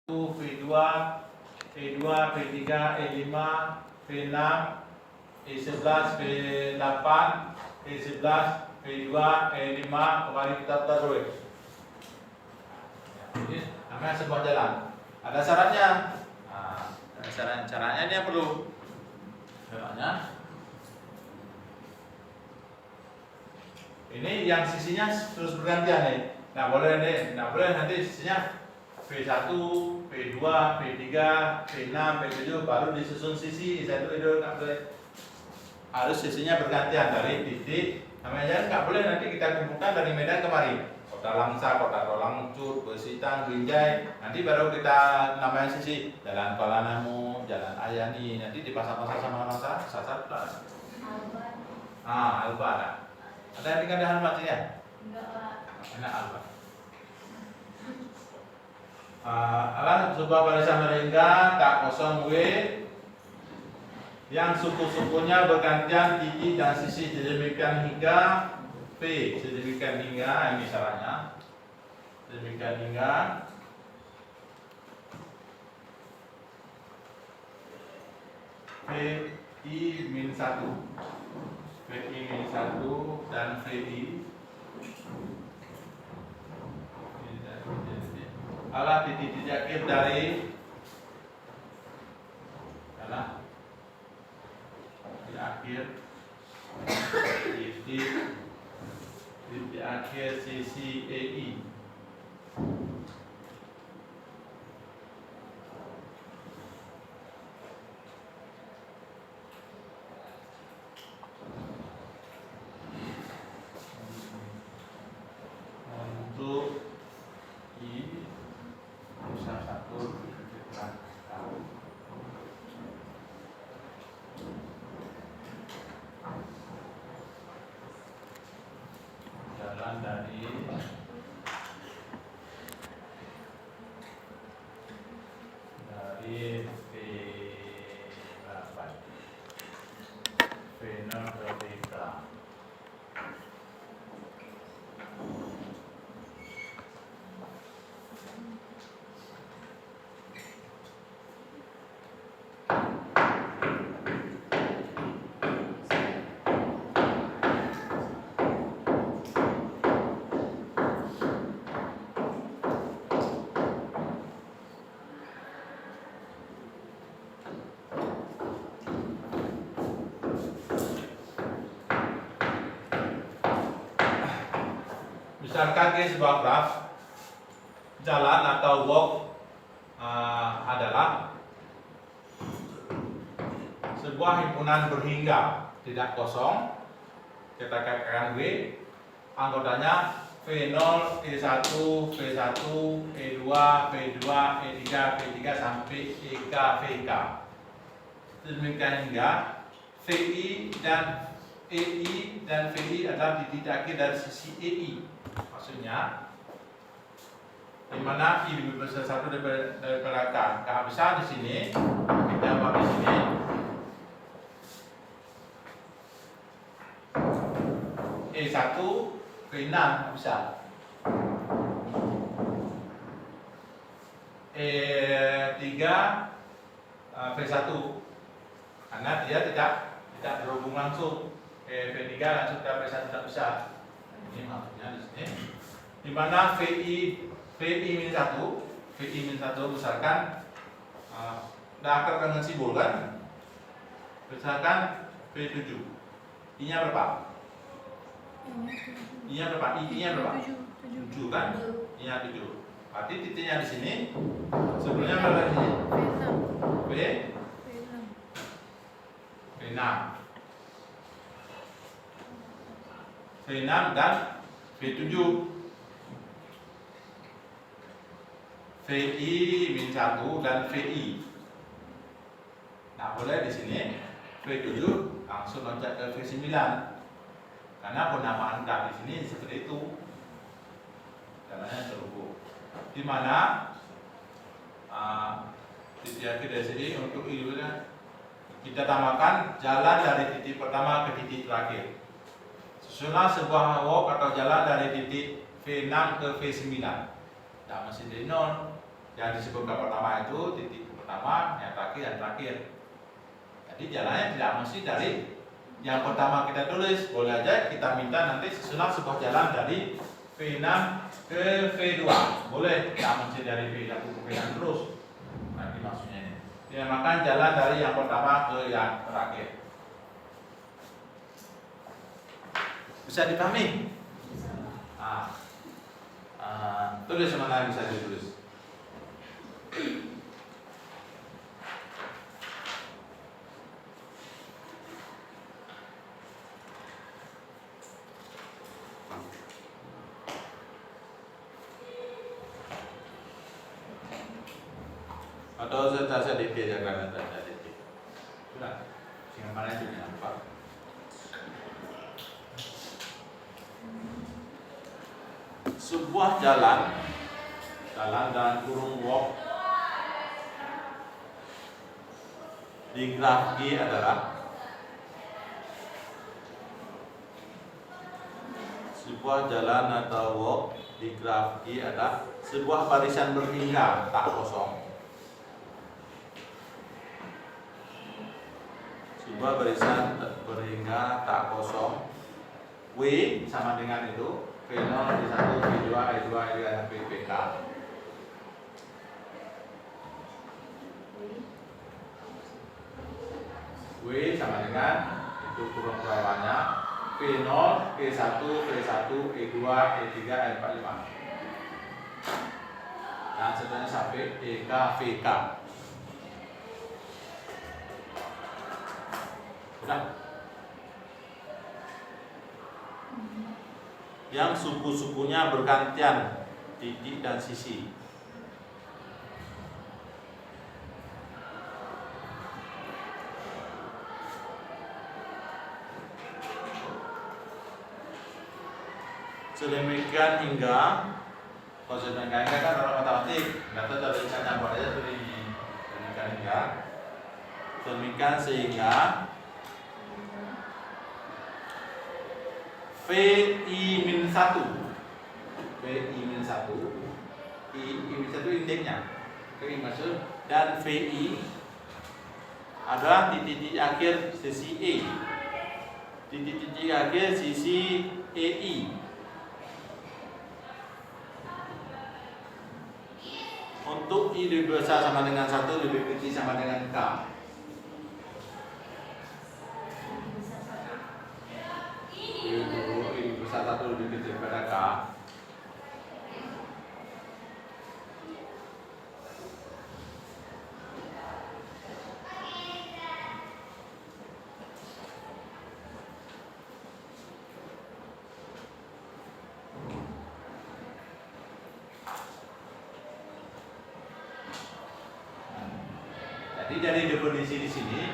V2, E2, V3, E5, V6, E11, V8, E11, V2, E5, kembali kita putar dulu. Ini namanya sebuah jalan. Ada syaratnya. Nah, ada caranya ini yang perlu. Caranya. Ini yang sisinya terus bergantian nih. Nah boleh nih, nah boleh nanti sisinya V1, V2, V3, V6, V7 baru disusun sisi satu itu nggak boleh. Harus sisinya bergantian dari titik. Namanya nggak boleh nanti kita kumpulkan dari Medan kemari. Kota Langsa, Kota Rolangcut, Besitang, Binjai. Nanti baru kita namanya sisi Jalan Kuala Namu, Jalan Ayani. Nanti dipasang-pasang sama masa sasar plus. Alba. Ada yang tinggal di halaman sini ya? Enggak, Pak. Enak Alba. Alah sebuah barisan meringkat tak kosong W yang suku-sukunya bergantian titik dan sisi sedemikian hingga P sedemikian hingga ini syaratnya sedemikian hingga VI-1 VI-1 dan VI adalah titik-titik akhir dari adalah di akhir titik akhir sisi EI. Untuk I bisa satu jalan dari V8 V6 ke V3. Misalkan di sebuah graf jalan atau walk adalah sebuah himpunan berhingga tidak kosong. Kita katakan W anggotanya V0, E1, V1, E2, V2, E3, V3 sampai EK, VK. Demikian hingga VI dan EI dan VI adalah titik akhir dari sisi EI. Maksudnya di mana I lebih besar satu dari belakang. Kehabisan di sini kita buat di sini E1 V6 bisa E3 V1 karena dia tidak berhubung langsung. V3 langsung ke V1 tidak bisa. Ini maksudnya di sini di mana VI-1 misalkan akar dengan simbol kan, misalkan V7 I-nya berapa? I-nya berapa? I-nya berapa? 7 kan? I-nya 7. Berarti titiknya di sini sebelumnya berapa di sini? V6 dan V7 VI-1 dan VI. Nah boleh di sini V7 langsung loncat ke V9 karena penamaan graf di sini seperti itu jalannya terhubung. Di mana titik akhir dari sini untuk I kita tambahkan jalan dari titik pertama ke titik terakhir. Susunlah sebuah walk atau jalan dari titik V6 ke V9. Nah, masih dari 0 Yang disebutkan pertama itu titik pertama, yang terakhir. Jadi jalannya tidak mesti dari yang pertama kita tulis, boleh aja kita minta nanti susunan sebuah jalan dari V6 ke V2, boleh, tidak mesti dari V1 ke V6 terus. Nanti maksudnya ini dinamakan jalan dari yang pertama ke yang terakhir. Bisa dipahami? Tulis mana yang bisa ditulis. Atau saya DP aja karena saya DP. Sudah, sehingga mana itu nampak. Sebuah jalan dalam kurung walk di graf G adalah sebuah jalan atau walk di graf G adalah sebuah barisan berhingga tak kosong. Sebuah barisan berhingga tak kosong. W sama dengan itu V0, V1, V2, E2, E3 sampai VK. W sama dengan itu kurung bawahnya V0, V1, V1, E2, E3, E4, E5. Dan seterusnya sampai EK, VK. Sudah. Yang suku-sukunya bergantian titik dan sisi. Sedemikian hingga sedemikian hingga kan orang matematik, nggak tahu cara bisa campur aja seperti ini. Sedemikian hingga, demikian sehingga VI-1 VI-1 I-1 indeksnya VI maksud dan VI adalah titik-titik akhir sisi E, titik-titik akhir sisi EI. Untuk I lebih besar sama dengan 1, lebih kecil sama dengan K. Besar 1 lebih kecil daripada K. Jadi dari definisi di sini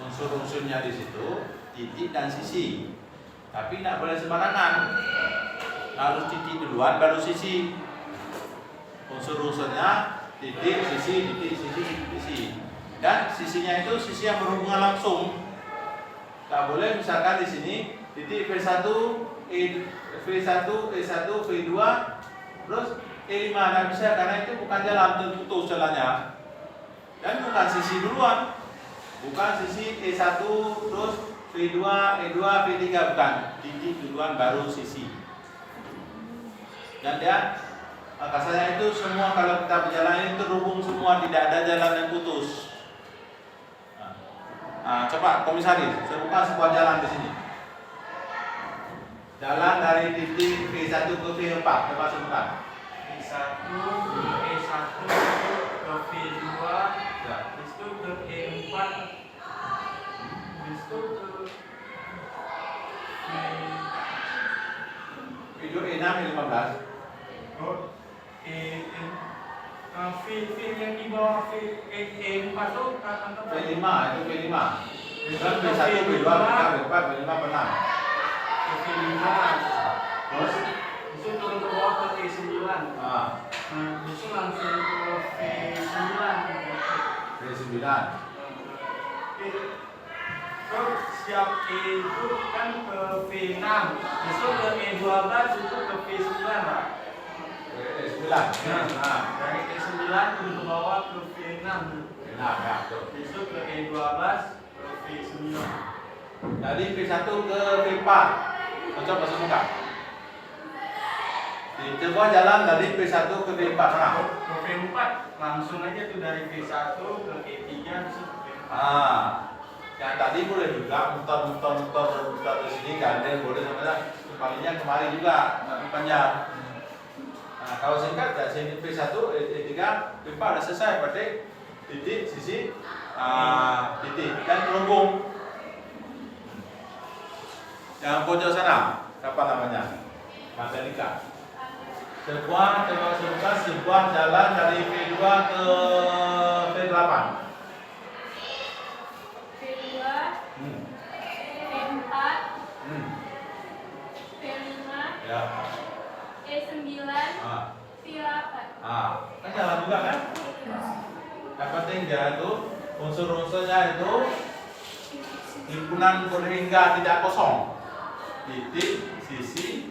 unsur-unsurnya di situ titik dan sisi. Tapi tidak boleh sembarangan. Harus titik duluan baru sisi. Unsur-unsurnya titik, sisi, titik, sisi, sisi. Dan sisinya itu sisi yang berhubungan langsung. Tak boleh misalkan di sini titik V1, V1, E1, V2, terus E5. Tidak bisa karena itu bukan jalan, terputus jalannya. Dan bukan sisi duluan. Bukan sisi E1 terus V2, E2, V3, bukan. Titik duluan baru sisi. Dan dia kasarnya itu semua kalau kita berjalan itu terhubung semua, tidak ada jalan yang putus. Coba komisaris, saya buka sebuah jalan di sini. Jalan dari titik V1 ke V4, coba sebutkan. V1 ke E1 ke V2, habis itu ke E4, habis itu ke Video E6 E15. V yang di bawah E4 itu anggap V5 itu V5. Dan V1, V2, V3, V4, V5, V6. V5. Terus Itu turun ke bawah ke E9. Itu langsung ke V9. V9. Terus siap E itu kan ke V6, besok ke E12 itu ke V9 Pak. V9 Nah, dari E9 turun ke bawah ke V6. nah, ya, betul. Besok ke E12 ke V9. Dari V1 ke V4. Cocok masuk muka. Coba jalan dari V1 ke V4 sana. Ke V4 langsung aja tuh dari V1 ke E3 besok ke V4. Yang tadi boleh juga muter di sini, gandeng boleh sebenarnya. Palingnya kemari juga, tapi panjang. Nah, kalau singkat ya sini V1, E3, V4 udah selesai, berarti titik, sisi, titik dan terhubung. Yang pojok sana, apa namanya? Matematika. Sebuah jalan dari V2 ke V8. V2, V4, V5, Ya. E9, V8. Kan jalan juga kan? Yang penting dia itu unsur-unsurnya itu himpunan berhingga tidak kosong. Titik, sisi,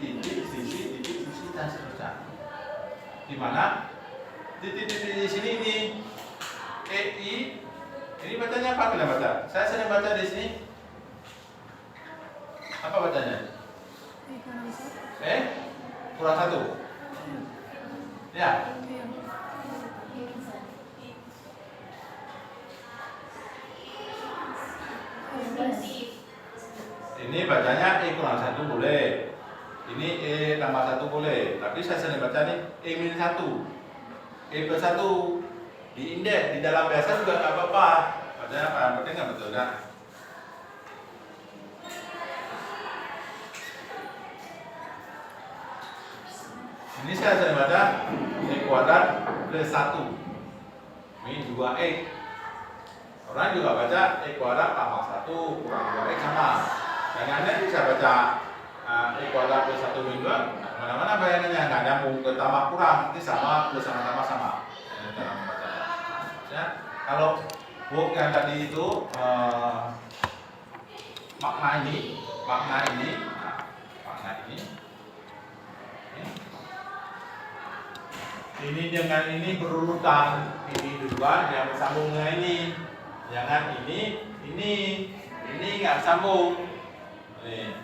dan seterusnya. Di mana titik-titik di sini ini EI ini bacanya apa kalian baca? Saya sering baca di sini. Apa bacanya? Kurang satu. Ya. Ini bacanya E kurang satu boleh. Ini E tambah satu boleh. Tapi saya sering baca nih E minus satu, E plus satu. Di indeks di dalam biasa juga nggak apa-apa. Bacanya apa? Yang penting nggak betul kan? Ini saya sering baca E kuadrat plus 1. Ini 2X. Orang juga baca E kuadrat tambah 1 kurang 2X sama. Jangan bisa baca E kuadrat plus 1 min 2. Mana-mana bayangannya nggak nyambung ke tambah kurang. Ini sama plus sama. Ini cara membacanya. Ya, kalau book yang tadi itu makna ini. Ini dengan ini berurutan, ini dua yang bersambung dengan ini. Jangan ini nggak sambung. Nih.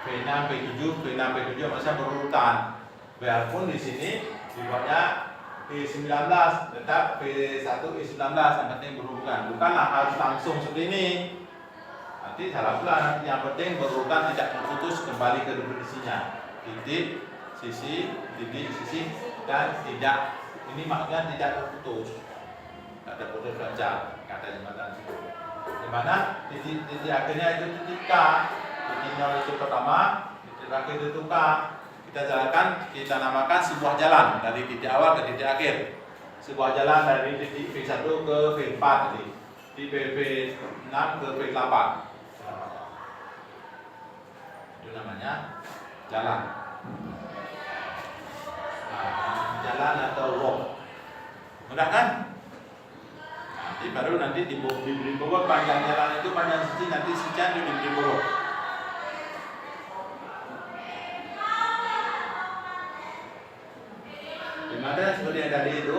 V6, V7, masa berurutan. Walaupun di sini dibuatnya V19, tetap V1 E19 yang penting berurutan. Bukanlah harus langsung seperti ini. Nanti salah pula. Nanti yang penting berurutan tidak terputus kembali ke definisinya. Titik, sisi, dan tidak. Ini maksudnya tidak terputus. Tidak ada putus saja, kata jembatan situ. Dimana titik akhirnya itu titik K. Titik 0 itu pertama, titik akhir itu K. Kita jalankan, kita namakan sebuah jalan dari titik awal ke titik akhir. Sebuah jalan dari titik V1 ke V4 tadi, di V6 ke V8. Itu namanya jalan. Jalan atau walk. Mudah kan? Nanti diberi bobot panjang jalan itu panjang sisi, nanti sekian diberi bobot. Dimana seperti yang tadi itu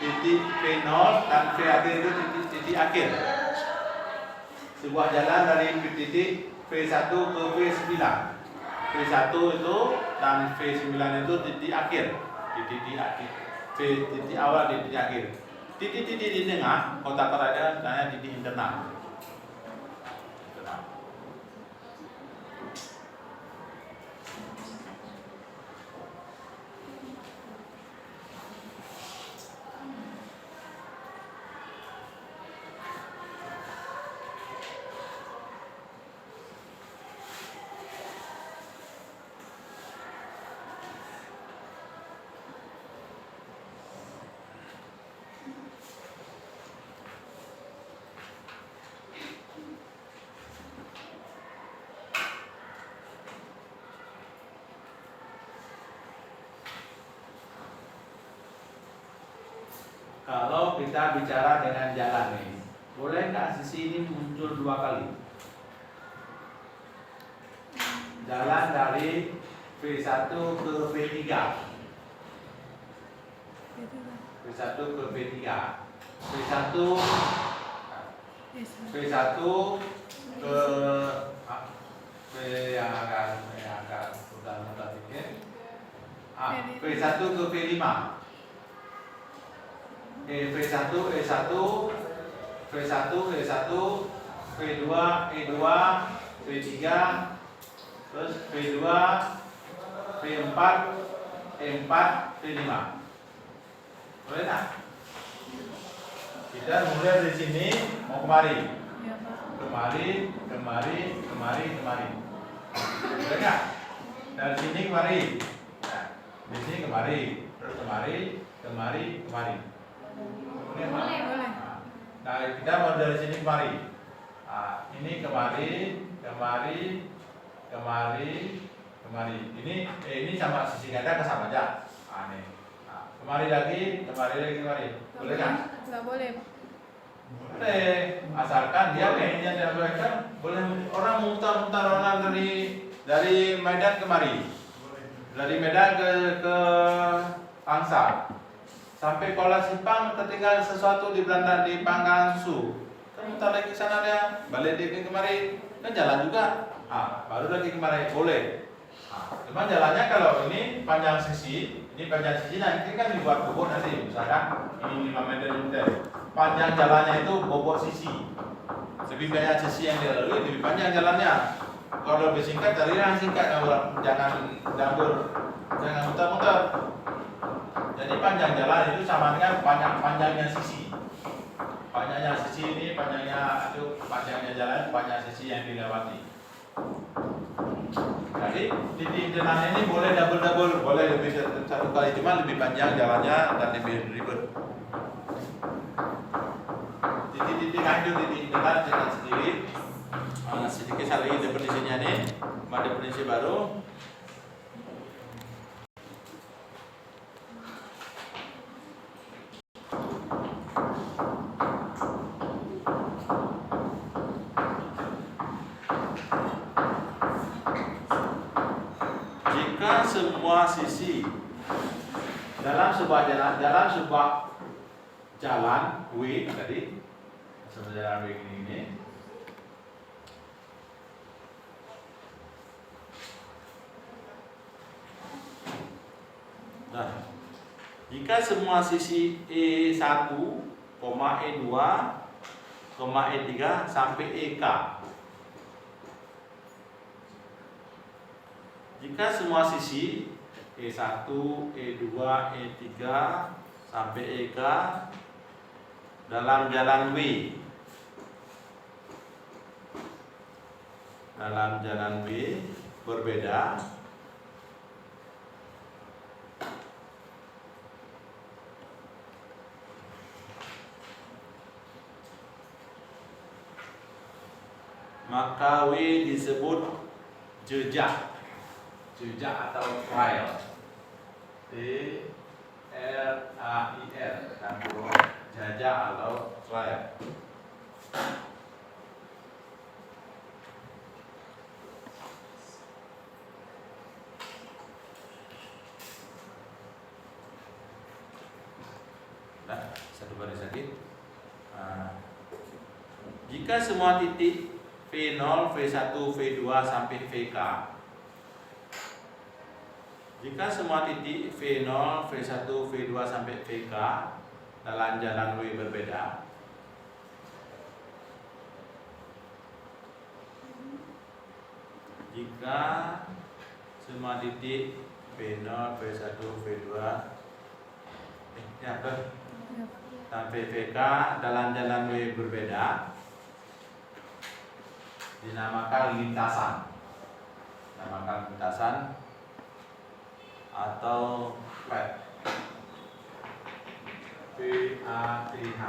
titik V0 dan V akhir itu titik akhir. Sebuah jalan dari titik V1 ke V9. V1 itu dan V9 itu titik akhir. Titik akhir. Titik awal, titik akhir. Titik-titik di tengah kotak ada namanya titik internal. Kalau kita bicara dengan jalan nih, boleh nggak sisi ini muncul 2 kali? Jalan dari V1 ke V3. V1 ke V3. V1 V1 ke V yang agak mudah dikit. V1 ke V5. V1 E1 V1 E1 V2 E2 V3 terus V2 V4 E4 V5. Boleh tak? Kita mulai dari sini mau kemari. Kemari. Boleh nggak? Dari sini kemari. Nah, di sini kemari, terus kemari. Boleh, Pak? Nah, kita mau dari sini kemari. Nah, ini kemari. Ini sama sisi ganda ke sama aja. Nah, ini. Nah, kemari lagi. Boleh kan? Nggak boleh. Boleh, asalkan dia kayaknya diabaikan. Boleh orang mutar-mutar orang dari Medan kemari. Dari Medan ke Angsa. Sampai Kuala Simpang ketinggalan sesuatu di Belanda di Pangkansu. Kan mutar lagi ke sana dia, balik dia ke kemari. Kan jalan juga. Baru lagi kemari boleh. Cuma jalannya kalau ini panjang sisi, nanti kan dibuat bobot nanti. Misalkan ini 5 meter meter. Panjang jalannya itu bobot sisi. Lebih banyak sisi yang dilalui, lebih panjang jalannya. Kalau lebih singkat, cari yang singkat. Jangan muter-muter. Jadi panjang jalan itu sama dengan panjangnya sisi. Panjangnya sisi ini, panjangnya jalan, panjang sisi yang dilewati. Jadi titik internal ini boleh double, boleh lebih satu kali, cuma lebih panjang jalannya dan lebih ribet. Titik internal dengan sendiri. Sedikit lagi definisinya nih, definisi baru. Semua sisi dalam sebuah jalan W tadi, sebuah jalan W ini. Nah, jika semua sisi E1, E2, E3 sampai EK. Jika semua sisi E1, E2, E3 sampai EK dalam jalan W berbeda, maka W disebut jejak atau trail. TRAIL jejak atau trail. Nah, satu baris lagi. Jika semua titik V0, V1, V2 sampai VK, jika semua titik V0, V1, V2 sampai VK dalam jalan W berbeda, jika semua titik V0, V1, V2 sampai VK dalam jalan W berbeda, dinamakan lintasan. Atau flat. FATH.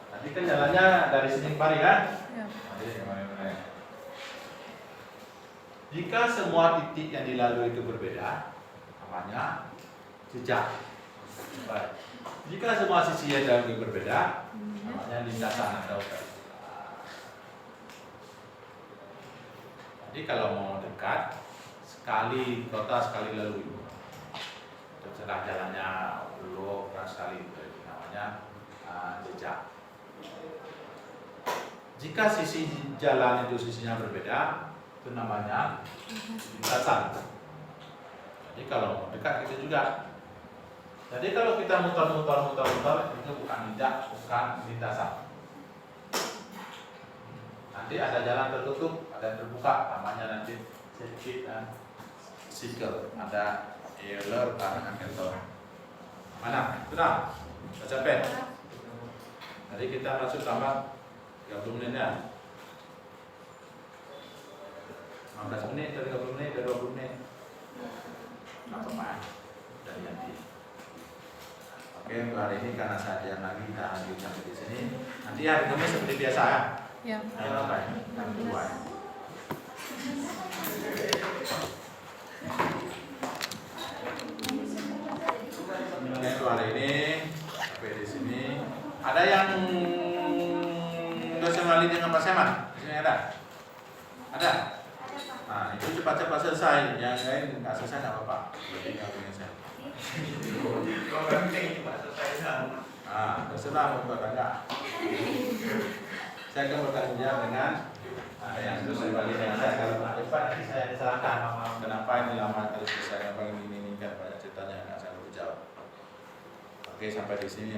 Tadi kan jalannya dari sini kemari kan? Ya. Jika semua titik yang dilalui itu berbeda, namanya jejak. Baik. Jika semua sisinya jauh lebih berbeda, namanya lintasan atau open. Jadi kalau mau dekat, sekali kota sekali lalui. Setelah jalannya belok sekali, namanya jejak. Jika sisi jalan itu sisinya berbeda, itu namanya lintasan. Jadi kalau mau dekat itu juga. Jadi kalau kita muter itu bukan jejak, bukan lintasan. Nanti ada jalan tertutup, ada yang terbuka, namanya nanti sirkuit dan cycle. Ada Euler dan Cantor. Mana? Sudah? Sudah sampai? Jadi kita masuk tambah 30 menit ya. 15 menit, 30 menit, 20 menit. Nggak apa-apa. Dari nanti. Oke, untuk hari ini karena saja lagi kita lanjut sampai di sini. Nanti hari Kamis seperti biasa ya. Ya. Ayo baik. Yang kedua. Untuk hari ini sampai di sini. Ada yang dosen wali dengan Pak Seman? Di sini ada? Ada? Nah, itu cepat-cepat selesai. Yang lain nggak selesai nggak apa-apa. Jadi nggak punya saya. Kalau penting cuma selesai. Ah, terserah mau buat enggak. Saya akan bekerja dengan yang dosen wali dengan saya. Kalau ada Pak, nanti saya disalahkan. Kenapa ini lama terus saya apa ini kan banyak ceritanya nggak saya jawab. Oke, sampai di sini.